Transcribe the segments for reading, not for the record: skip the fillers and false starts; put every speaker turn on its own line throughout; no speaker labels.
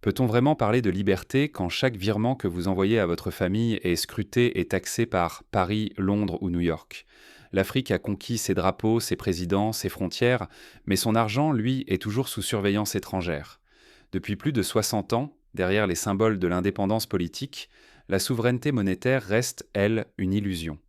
Peut-on vraiment parler de liberté quand chaque virement que vous envoyez à votre famille est scruté et taxé par Paris, Londres ou New York? L'Afrique a conquis ses drapeaux, ses présidents, ses frontières, mais son argent, lui, est toujours sous surveillance étrangère. Depuis plus de 60 ans, derrière les symboles de l'indépendance politique, la souveraineté monétaire reste, elle, une illusion.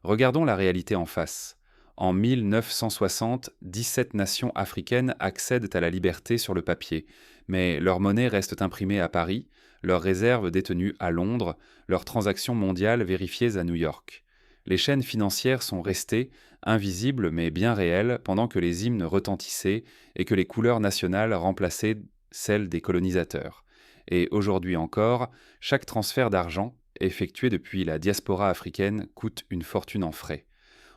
Regardons la réalité en face. En 1960, 17 nations africaines accèdent à la liberté sur le papier, mais leur monnaie reste imprimée à Paris, leurs réserves détenues à Londres, leurs transactions mondiales vérifiées à New York. Les chaînes financières sont restées, invisibles mais bien réelles, pendant que les hymnes retentissaient et que les couleurs nationales remplaçaient celles des colonisateurs. Et aujourd'hui encore, chaque transfert d'argent, effectué depuis la diaspora africaine, coûte une fortune en frais.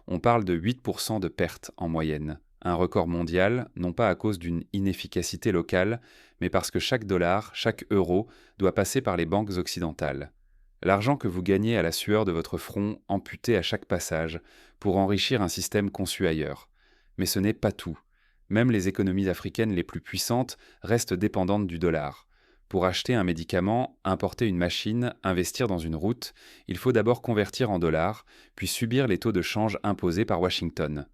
On parle de 8% de pertes en moyenne, un record mondial, non pas à cause d'une inefficacité locale, mais parce que chaque dollar, chaque euro doit passer par les banques occidentales. L'argent que vous gagnez à la sueur de votre front, amputé à chaque passage, pour enrichir un système conçu ailleurs. Mais ce n'est pas tout. Même les économies africaines les plus puissantes restent dépendantes du dollar. Pour acheter un médicament, importer une machine, investir dans une route, il faut d'abord convertir en dollars, puis subir les taux de change imposés par Washington.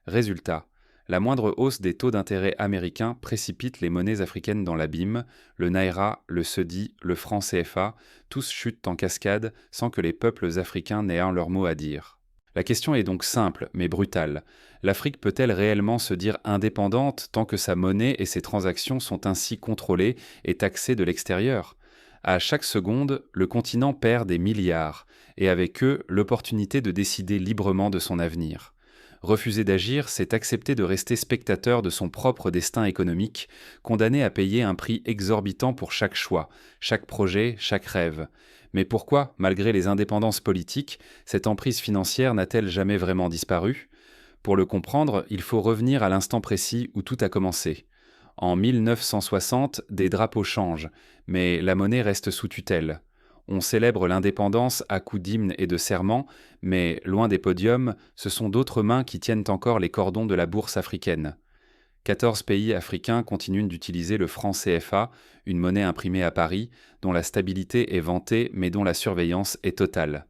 Résultat, la moindre hausse des taux d'intérêt américains précipite les monnaies africaines dans l'abîme, le naira, le cedi, le franc CFA, tous chutent en cascade sans que les peuples africains n'aient un leur mot à dire. La question est donc simple, mais brutale. L'Afrique peut-elle réellement se dire indépendante tant que sa monnaie et ses transactions sont ainsi contrôlées et taxées de l'extérieur? À chaque seconde, le continent perd des milliards, et avec eux, l'opportunité de décider librement de son avenir. Refuser d'agir, c'est accepter de rester spectateur de son propre destin économique, condamné à payer un prix exorbitant pour chaque choix, chaque projet, chaque rêve. Mais pourquoi, malgré les indépendances politiques, cette emprise financière n'a-t-elle jamais vraiment disparu? Pour le comprendre, il faut revenir à l'instant précis où tout a commencé. En 1960, des drapeaux changent, mais la monnaie reste sous tutelle. On célèbre l'indépendance à coups d'hymnes et de serments, mais loin des podiums, ce sont d'autres mains qui tiennent encore les cordons de la bourse africaine. 14 pays africains continuent d'utiliser le franc CFA, une monnaie imprimée à Paris, dont la stabilité est vantée mais dont la surveillance est totale.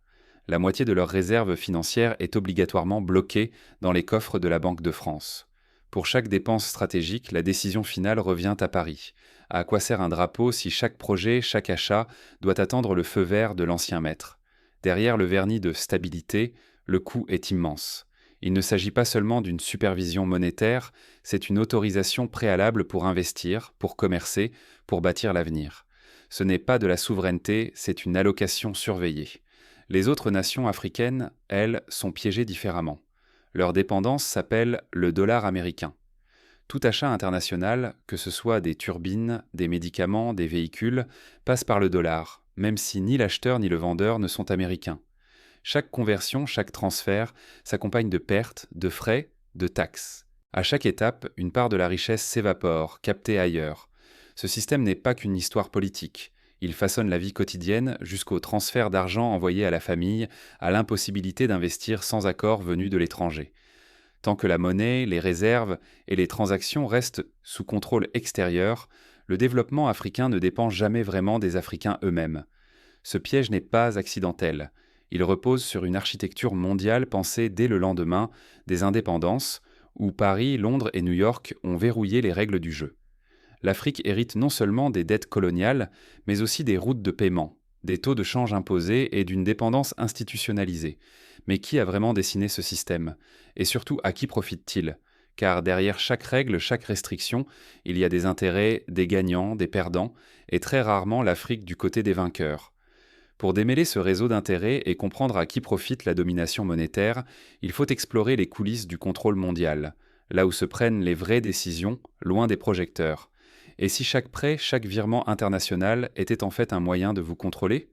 La moitié de leurs réserves financières est obligatoirement bloquée dans les coffres de la Banque de France. Pour chaque dépense stratégique, la décision finale revient à Paris. À quoi sert un drapeau si chaque projet, chaque achat doit attendre le feu vert de l'ancien maître? Derrière le vernis de stabilité, le coût est immense. Il ne s'agit pas seulement d'une supervision monétaire, c'est une autorisation préalable pour investir, pour commercer, pour bâtir l'avenir. Ce n'est pas de la souveraineté, c'est une allocation surveillée. Les autres nations africaines, elles, sont piégées différemment. Leur dépendance s'appelle le dollar américain. Tout achat international, que ce soit des turbines, des médicaments, des véhicules, passe par le dollar, même si ni l'acheteur ni le vendeur ne sont américains. Chaque conversion, chaque transfert s'accompagne de pertes, de frais, de taxes. À chaque étape, une part de la richesse s'évapore, captée ailleurs. Ce système n'est pas qu'une histoire politique. Il façonne la vie quotidienne jusqu'au transfert d'argent envoyé à la famille, à l'impossibilité d'investir sans accord venu de l'étranger. Tant que la monnaie, les réserves et les transactions restent sous contrôle extérieur, le développement africain ne dépend jamais vraiment des Africains eux-mêmes. Ce piège n'est pas accidentel. Il repose sur une architecture mondiale pensée dès le lendemain des indépendances, où Paris, Londres et New York ont verrouillé les règles du jeu. L'Afrique hérite non seulement des dettes coloniales, mais aussi des routes de paiement, des taux de change imposés et d'une dépendance institutionnalisée. Mais qui a vraiment dessiné ce système? Et surtout, à qui profite-t-il? Car derrière chaque règle, chaque restriction, il y a des intérêts, des gagnants, des perdants, et très rarement l'Afrique du côté des vainqueurs. Pour démêler ce réseau d'intérêts et comprendre à qui profite la domination monétaire, il faut explorer les coulisses du contrôle mondial, là où se prennent les vraies décisions, loin des projecteurs. Et si chaque prêt, chaque virement international était en fait un moyen de vous contrôler?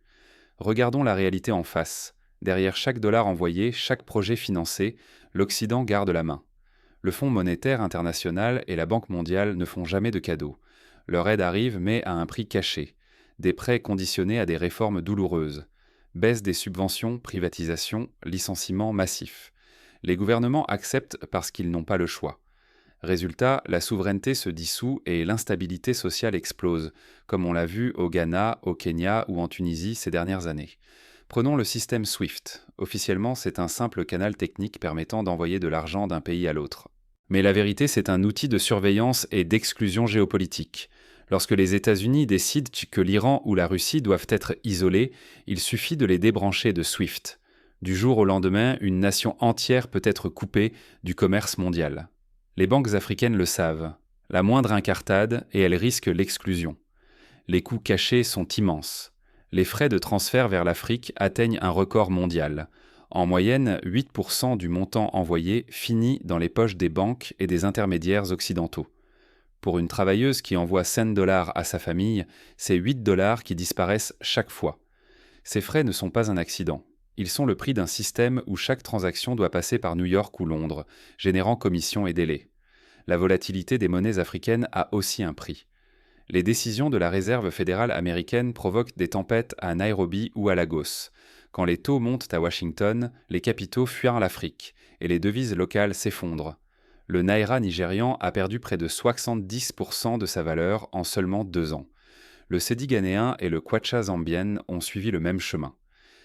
Regardons la réalité en face. Derrière chaque dollar envoyé, chaque projet financé, l'Occident garde la main. Le Fonds monétaire international et la Banque mondiale ne font jamais de cadeaux. Leur aide arrive, mais à un prix caché. Des prêts conditionnés à des réformes douloureuses. Baisse des subventions, privatisation, licenciements massifs. Les gouvernements acceptent parce qu'ils n'ont pas le choix. Résultat, la souveraineté se dissout et l'instabilité sociale explose, comme on l'a vu au Ghana, au Kenya ou en Tunisie ces dernières années. Prenons le système SWIFT. Officiellement, c'est un simple canal technique permettant d'envoyer de l'argent d'un pays à l'autre. Mais la vérité, c'est un outil de surveillance et d'exclusion géopolitique. Lorsque les États-Unis décident que l'Iran ou la Russie doivent être isolés, il suffit de les débrancher de SWIFT. Du jour au lendemain, une nation entière peut être coupée du commerce mondial. Les banques africaines le savent. La moindre incartade et elles risquent l'exclusion. Les coûts cachés sont immenses. Les frais de transfert vers l'Afrique atteignent un record mondial. En moyenne, 8% du montant envoyé finit dans les poches des banques et des intermédiaires occidentaux. Pour une travailleuse qui envoie 5 dollars à sa famille, c'est 8 dollars qui disparaissent chaque fois. Ces frais ne sont pas un accident. Ils sont le prix d'un système où chaque transaction doit passer par New York ou Londres, générant commissions et délais. La volatilité des monnaies africaines a aussi un prix. Les décisions de la Réserve fédérale américaine provoquent des tempêtes à Nairobi ou à Lagos. Quand les taux montent à Washington, les capitaux fuient l'Afrique et les devises locales s'effondrent. Le naira nigérian a perdu près de 70% de sa valeur en seulement 2 ans. Le cedi ghanéen et le kwacha zambien ont suivi le même chemin.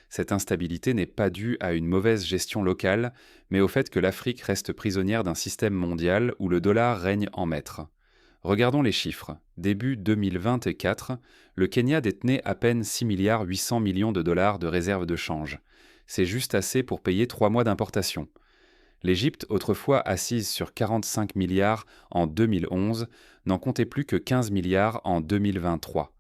Cette instabilité n'est pas due à une mauvaise gestion locale, mais au fait que l'Afrique reste prisonnière d'un système mondial où le dollar règne en maître. Regardons les chiffres. Début 2024, le Kenya détenait à peine 6 milliards 800 millions de dollars de réserves de change. C'est juste assez pour payer 3 mois d'importation. L'Égypte, autrefois assise sur 45 milliards en 2011, n'en comptait plus que 15 milliards en 2023.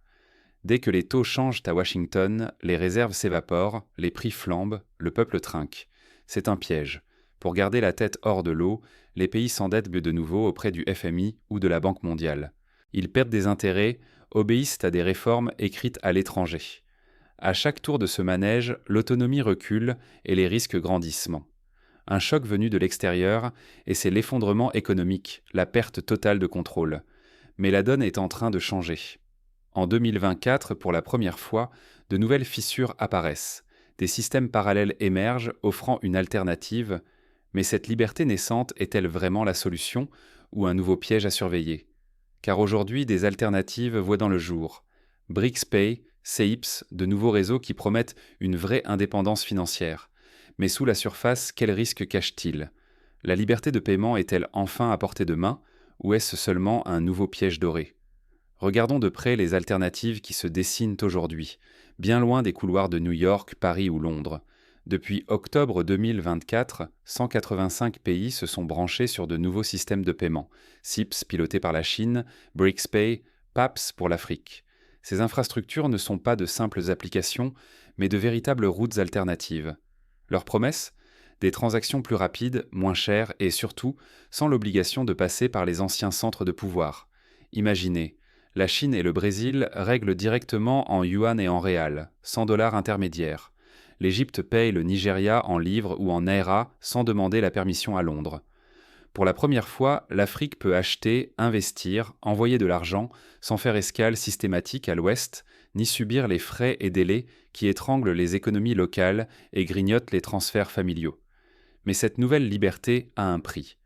Dès que les taux changent à Washington, les réserves s'évaporent, les prix flambent, le peuple trinque. C'est un piège. Pour garder la tête hors de l'eau, les pays s'endettent de nouveau auprès du FMI ou de la Banque mondiale. Ils perdent des intérêts, obéissent à des réformes écrites à l'étranger. À chaque tour de ce manège, l'autonomie recule et les risques grandissent. Un choc venu de l'extérieur, et c'est l'effondrement économique, la perte totale de contrôle. Mais la donne est en train de changer. En 2024, pour la première fois, de nouvelles fissures apparaissent. Des systèmes parallèles émergent, offrant une alternative. Mais cette liberté naissante est-elle vraiment la solution ou un nouveau piège à surveiller? Car aujourd'hui, des alternatives voient dans le jour. BRICS-Pay, CEIPS, de nouveaux réseaux qui promettent une vraie indépendance financière. Mais sous la surface, quels risques cachent-ils? La liberté de paiement est-elle enfin à portée de main ou est-ce seulement un nouveau piège doré? Regardons de près les alternatives qui se dessinent aujourd'hui, bien loin des couloirs de New York, Paris ou Londres. Depuis octobre 2024, 185 pays se sont branchés sur de nouveaux systèmes de paiement, CIPS piloté par la Chine, BRICS-Pay, PAPS pour l'Afrique. Ces infrastructures ne sont pas de simples applications, mais de véritables routes alternatives. Leur promesse? Des transactions plus rapides, moins chères et surtout sans l'obligation de passer par les anciens centres de pouvoir. Imaginez, la Chine et le Brésil règlent directement en yuan et en réal, sans dollars intermédiaires. L'Égypte paye le Nigeria en livres ou en naira sans demander la permission à Londres. Pour la première fois, l'Afrique peut acheter, investir, envoyer de l'argent sans faire escale systématique à l'Ouest, ni subir les frais et délais qui étranglent les économies locales et grignotent les transferts familiaux. Mais cette nouvelle liberté a un prix.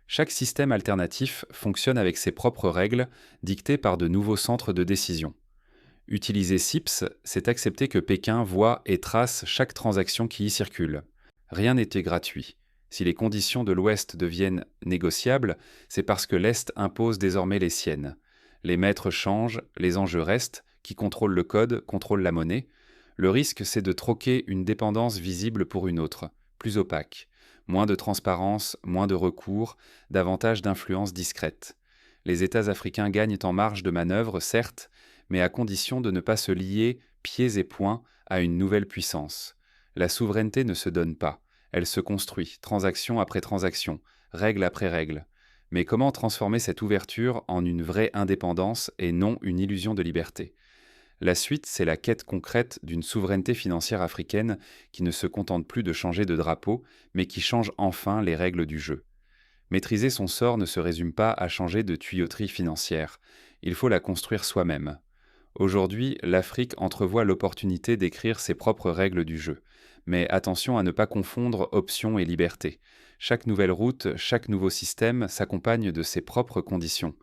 Chaque système alternatif fonctionne avec ses propres règles, dictées par de nouveaux centres de décision. Utiliser CIPS, c'est accepter que Pékin voit et trace chaque transaction qui y circule. Rien n'était gratuit. Si les conditions de l'Ouest deviennent négociables, c'est parce que l'Est impose désormais les siennes. Les maîtres changent, les enjeux restent, qui contrôle le code contrôle la monnaie. Le risque, c'est de troquer une dépendance visible pour une autre, plus opaque. Moins de transparence, moins de recours, davantage d'influence discrète. Les États africains gagnent en marge de manœuvre, certes, mais à condition de ne pas se lier pieds et poings à une nouvelle puissance. La souveraineté ne se donne pas, elle se construit, transaction après transaction, règle après règle. Mais comment transformer cette ouverture en une vraie indépendance et non une illusion de liberté? La suite, c'est la quête concrète d'une souveraineté financière africaine qui ne se contente plus de changer de drapeau, mais qui change enfin les règles du jeu. Maîtriser son sort ne se résume pas à changer de tuyauterie financière, il faut la construire soi-même. Aujourd'hui, l'Afrique entrevoit l'opportunité d'écrire ses propres règles du jeu. Mais attention à ne pas confondre option et liberté. Chaque nouvelle route, chaque nouveau système s'accompagne de ses propres conditions.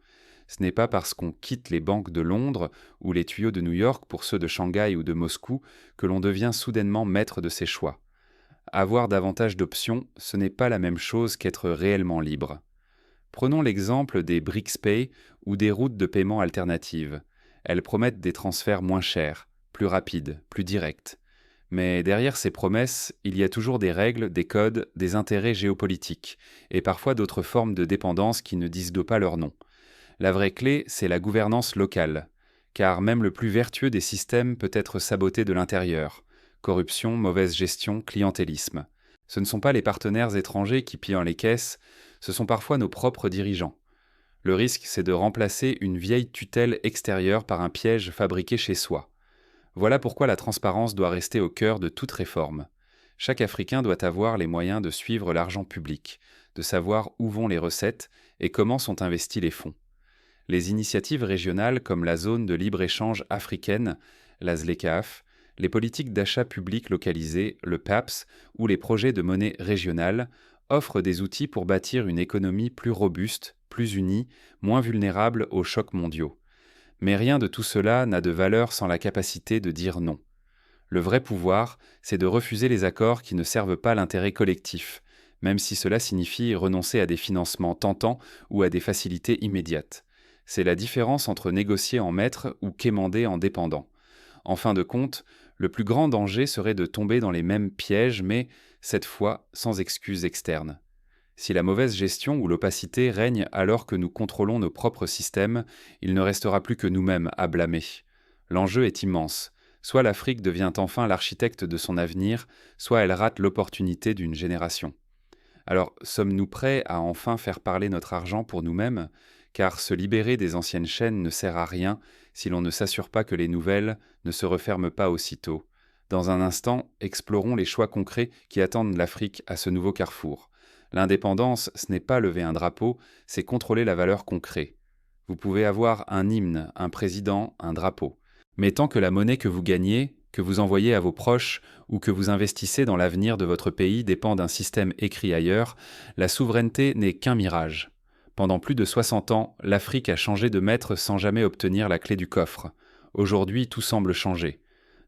Ce n'est pas parce qu'on quitte les banques de Londres ou les tuyaux de New York pour ceux de Shanghai ou de Moscou que l'on devient soudainement maître de ses choix. Avoir davantage d'options, ce n'est pas la même chose qu'être réellement libre. Prenons l'exemple des BRICS-Pay ou des routes de paiement alternatives. Elles promettent des transferts moins chers, plus rapides, plus directs. Mais derrière ces promesses, il y a toujours des règles, des codes, des intérêts géopolitiques, et parfois d'autres formes de dépendance qui ne disent pas leur nom. La vraie clé, c'est la gouvernance locale, car même le plus vertueux des systèmes peut être saboté de l'intérieur. Corruption, mauvaise gestion, clientélisme. Ce ne sont pas les partenaires étrangers qui pillent les caisses, ce sont parfois nos propres dirigeants. Le risque, c'est de remplacer une vieille tutelle extérieure par un piège fabriqué chez soi. Voilà pourquoi la transparence doit rester au cœur de toute réforme. Chaque Africain doit avoir les moyens de suivre l'argent public, de savoir où vont les recettes et comment sont investis les fonds. Les initiatives régionales comme la zone de libre-échange africaine, la ZLECAf, les politiques d'achat public localisées, le PAPS, ou les projets de monnaie régionale offrent des outils pour bâtir une économie plus robuste, plus unie, moins vulnérable aux chocs mondiaux. Mais rien de tout cela n'a de valeur sans la capacité de dire non. Le vrai pouvoir, c'est de refuser les accords qui ne servent pas l'intérêt collectif, même si cela signifie renoncer à des financements tentants ou à des facilités immédiates. C'est la différence entre négocier en maître ou quémander en dépendant. En fin de compte, le plus grand danger serait de tomber dans les mêmes pièges, mais, cette fois, sans excuses externes. Si la mauvaise gestion ou l'opacité règne alors que nous contrôlons nos propres systèmes, il ne restera plus que nous-mêmes à blâmer. L'enjeu est immense. Soit l'Afrique devient enfin l'architecte de son avenir, soit elle rate l'opportunité d'une génération. Alors, sommes-nous prêts à enfin faire parler notre argent pour nous-mêmes ? Car se libérer des anciennes chaînes ne sert à rien si l'on ne s'assure pas que les nouvelles ne se referment pas aussitôt. Dans un instant, explorons les choix concrets qui attendent l'Afrique à ce nouveau carrefour. L'indépendance, ce n'est pas lever un drapeau, c'est contrôler la valeur qu'on crée. Vous pouvez avoir un hymne, un président, un drapeau. Mais tant que la monnaie que vous gagnez, que vous envoyez à vos proches ou que vous investissez dans l'avenir de votre pays dépend d'un système écrit ailleurs, la souveraineté n'est qu'un mirage. Pendant plus de 60 ans, l'Afrique a changé de maître sans jamais obtenir la clé du coffre. Aujourd'hui, tout semble changer.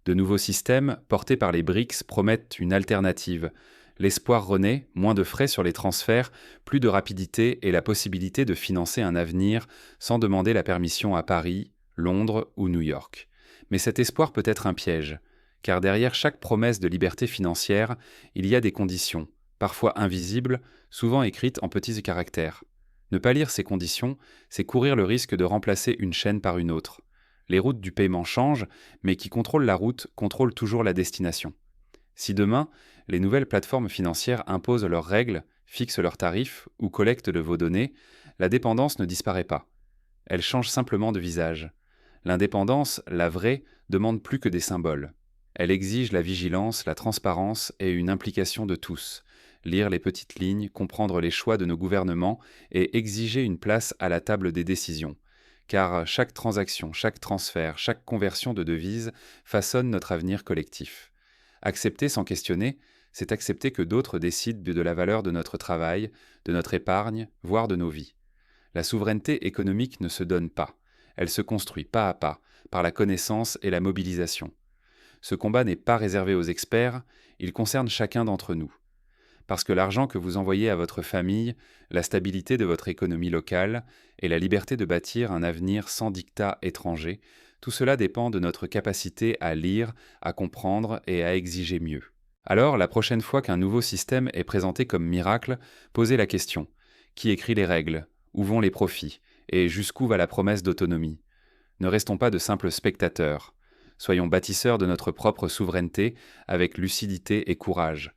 De nouveaux systèmes, portés par les BRICS, promettent une alternative. L'espoir renaît, moins de frais sur les transferts, plus de rapidité et la possibilité de financer un avenir sans demander la permission à Paris, Londres ou New York. Mais cet espoir peut être un piège, car derrière chaque promesse de liberté financière, il y a des conditions, parfois invisibles, souvent écrites en petits caractères. Ne pas lire ces conditions, c'est courir le risque de remplacer une chaîne par une autre. Les routes du paiement changent, mais qui contrôle la route contrôle toujours la destination. Si demain, les nouvelles plateformes financières imposent leurs règles, fixent leurs tarifs ou collectent de vos données, la dépendance ne disparaît pas. Elle change simplement de visage. L'indépendance, la vraie, demande plus que des symboles. Elle exige la vigilance, la transparence et une implication de tous. Lire les petites lignes, comprendre les choix de nos gouvernements et exiger une place à la table des décisions. Car chaque transaction, chaque transfert, chaque conversion de devise façonne notre avenir collectif. Accepter sans questionner, c'est accepter que d'autres décident de la valeur de notre travail, de notre épargne, voire de nos vies. La souveraineté économique ne se donne pas. Elle se construit pas à pas, par la connaissance et la mobilisation. Ce combat n'est pas réservé aux experts, il concerne chacun d'entre nous. Parce que l'argent que vous envoyez à votre famille, la stabilité de votre économie locale et la liberté de bâtir un avenir sans dictat étranger, tout cela dépend de notre capacité à lire, à comprendre et à exiger mieux. Alors, la prochaine fois qu'un nouveau système est présenté comme miracle, posez la question. Qui écrit les règles ? Où vont les profits ? Et jusqu'où va la promesse d'autonomie ? Ne restons pas de simples spectateurs. Soyons bâtisseurs de notre propre souveraineté avec lucidité et courage.